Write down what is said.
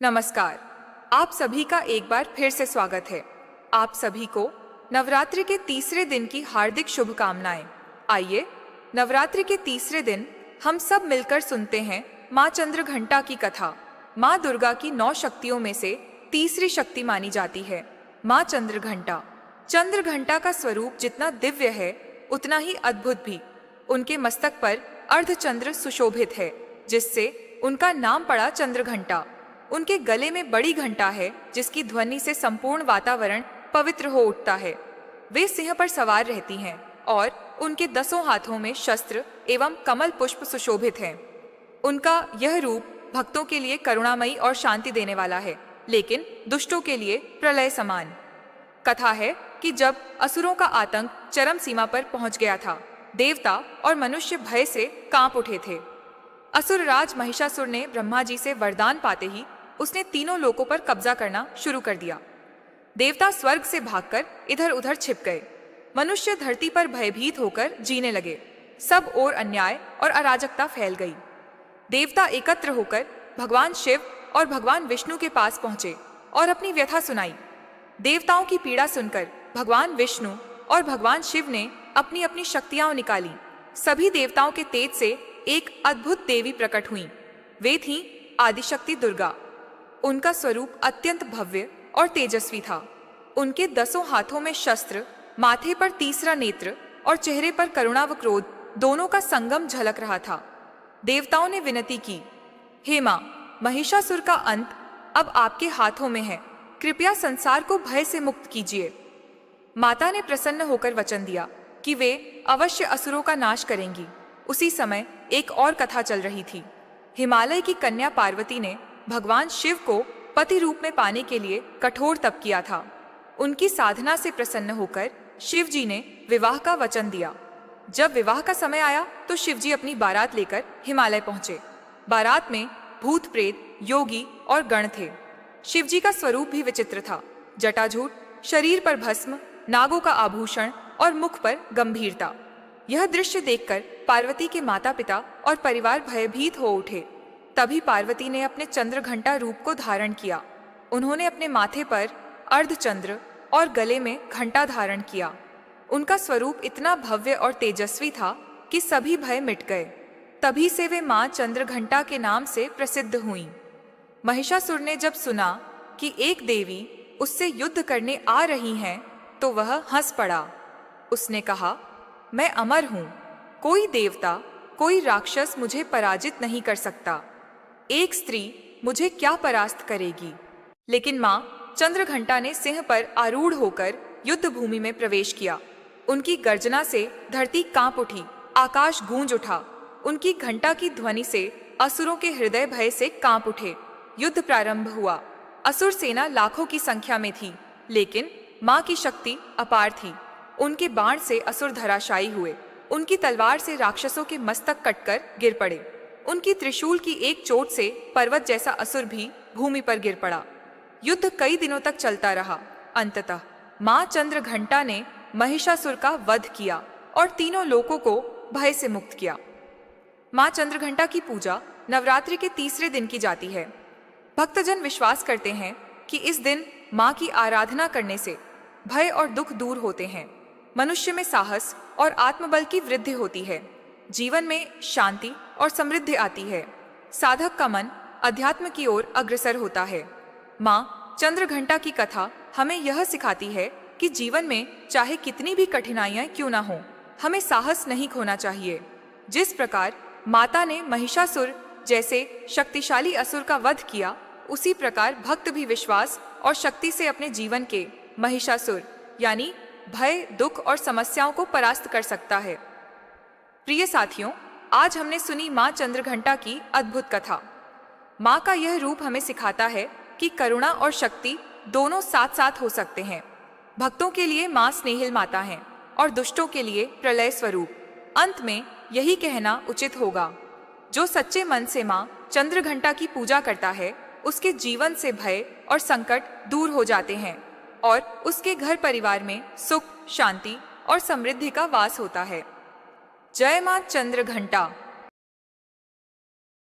नमस्कार। आप सभी का एक बार फिर से स्वागत है। आप सभी को नवरात्रि के तीसरे दिन की हार्दिक शुभकामनाएं। आइए नवरात्रि के तीसरे दिन हम सब मिलकर सुनते हैं माँ चंद्रघंटा की कथा। माँ दुर्गा की 9 शक्तियों में से तीसरी शक्ति मानी जाती है माँ चंद्रघंटा। चंद्रघंटा का स्वरूप जितना दिव्य है उतना ही अद्भुत भी। उनके मस्तक पर अर्धचंद्र सुशोभित है, जिससे उनका नाम पड़ा चंद्रघंटा। उनके गले में बड़ी घंटा है, जिसकी ध्वनि से संपूर्ण वातावरण पवित्र हो उठता है। वे सिंह पर सवार रहती हैं और उनके 10 हाथों में शस्त्र एवं कमल पुष्प सुशोभित हैं। उनका यह रूप भक्तों के लिए करुणामयी और शांति देने वाला है, लेकिन दुष्टों के लिए प्रलय समान। कथा है कि जब असुरों का आतंक चरम सीमा पर पहुंच गया था, देवता और मनुष्य भय से कांप उठे थे। असुरराज महिषासुर ने ब्रह्मा जी से वरदान पाते ही उसने तीनों लोकों पर कब्जा करना शुरू कर दिया। देवता स्वर्ग से भागकर इधर उधर छिप गए। मनुष्य धरती पर भयभीत होकर जीने लगे। सब ओर अन्याय और अराजकता फैल गई। देवता एकत्र होकर भगवान शिव और भगवान विष्णु के पास पहुंचे और अपनी व्यथा सुनाई। देवताओं की पीड़ा सुनकर भगवान विष्णु और भगवान शिव ने अपनी अपनी शक्तियां निकाली। सभी देवताओं के तेज से एक अद्भुत देवी प्रकट हुई। वे थीं आदिशक्ति दुर्गा। उनका स्वरूप अत्यंत भव्य और तेजस्वी था। उनके 10 हाथों में शस्त्र, माथे पर तीसरा नेत्र और चेहरे पर करुणा व क्रोध दोनों का संगम झलक रहा था। देवताओं ने विनती की, हे मां, महिषासुर का अंत अब आपके हाथों में है। कृपया संसार को भय से मुक्त कीजिए। माता ने प्रसन्न होकर वचन दिया कि वे अवश्य असुरों का नाश करेंगी। उसी समय एक और कथा चल रही थी। हिमालय की कन्या पार्वती ने भगवान शिव को पति रूप में पाने के लिए कठोर तप किया था। उनकी साधना से प्रसन्न होकर शिव जी ने विवाह का वचन दिया। जब विवाह का समय आया तो शिव जी अपनी बारात लेकर हिमालय पहुंचे। बारात में भूत प्रेत, योगी और गण थे। शिव जी का स्वरूप भी विचित्र था। जटाजूट, शरीर पर भस्म, नागों का आभूषण और मुख पर गंभीरता। यह दृश्य देखकर पार्वती के माता पिता और परिवार भयभीत हो उठे। तभी पार्वती ने अपने चंद्रघंटा रूप को धारण किया। उन्होंने अपने माथे पर अर्धचंद्र और गले में घंटा धारण किया। उनका स्वरूप इतना भव्य और तेजस्वी था कि सभी भय मिट गए। तभी से वे मां चंद्रघंटा के नाम से प्रसिद्ध हुईं। महिषासुर ने जब सुना कि एक देवी उससे युद्ध करने आ रही हैं, तो वह हंस पड़ा। उसने कहा, मैं अमर हूं, कोई देवता, कोई राक्षस मुझे पराजित नहीं कर सकता। एक स्त्री मुझे क्या परास्त करेगी। लेकिन मां चंद्रघंटा ने सिंह पर आरूढ़ होकर युद्ध भूमि में प्रवेश किया। उनकी गर्जना से धरती कांप उठी, आकाश गूंज उठा। उनकी घंटा की ध्वनि से असुरों के हृदय भय से कांप उठे। युद्ध प्रारंभ हुआ। असुर सेना लाखों की संख्या में थी, लेकिन मां की शक्ति अपार थी। उनके बाण से असुर धराशायी हुए। उनकी तलवार से राक्षसों के मस्तक कटकर गिर पड़े। उनकी त्रिशूल की एक चोट से पर्वत जैसा असुर भी भूमि पर गिर पड़ा। युद्ध कई दिनों तक चलता रहा। अंततः मां चंद्रघंटा ने महिषासुर का वध किया और तीनों लोकों को भय से मुक्त किया। मां चंद्रघंटा की पूजा नवरात्रि के तीसरे दिन की जाती है। भक्तजन विश्वास करते हैं कि इस दिन मां की आराधना करने से भय और दुख दूर होते हैं। मनुष्य में साहस और आत्मबल की वृद्धि होती है। जीवन में शांति और समृद्धि आती है। साधक का मन अध्यात्म की ओर अग्रसर होता है। माँ चंद्रघंटा की कथा हमें यह सिखाती है कि जीवन में चाहे कितनी भी कठिनाइयां क्यों ना हो, हमें साहस नहीं खोना चाहिए। जिस प्रकार माता ने महिषासुर जैसे शक्तिशाली असुर का वध किया, उसी प्रकार भक्त भी विश्वास और शक्ति से अपने जीवन के महिषासुर यानी भय, दुख और समस्याओं को परास्त कर सकता है। प्रिय साथियों, आज हमने सुनी मां चंद्रघंटा की अद्भुत कथा। मां का यह रूप हमें सिखाता है कि करुणा और शक्ति दोनों साथ साथ हो सकते हैं। भक्तों के लिए मां स्नेहिल माता हैं और दुष्टों के लिए प्रलय स्वरूप। अंत में यही कहना उचित होगा, जो सच्चे मन से मां चंद्रघंटा की पूजा करता है, उसके जीवन से भय और संकट दूर हो जाते हैं और उसके घर परिवार में सुख, शांति और समृद्धि का वास होता है। जय मां चंद्रघंटा।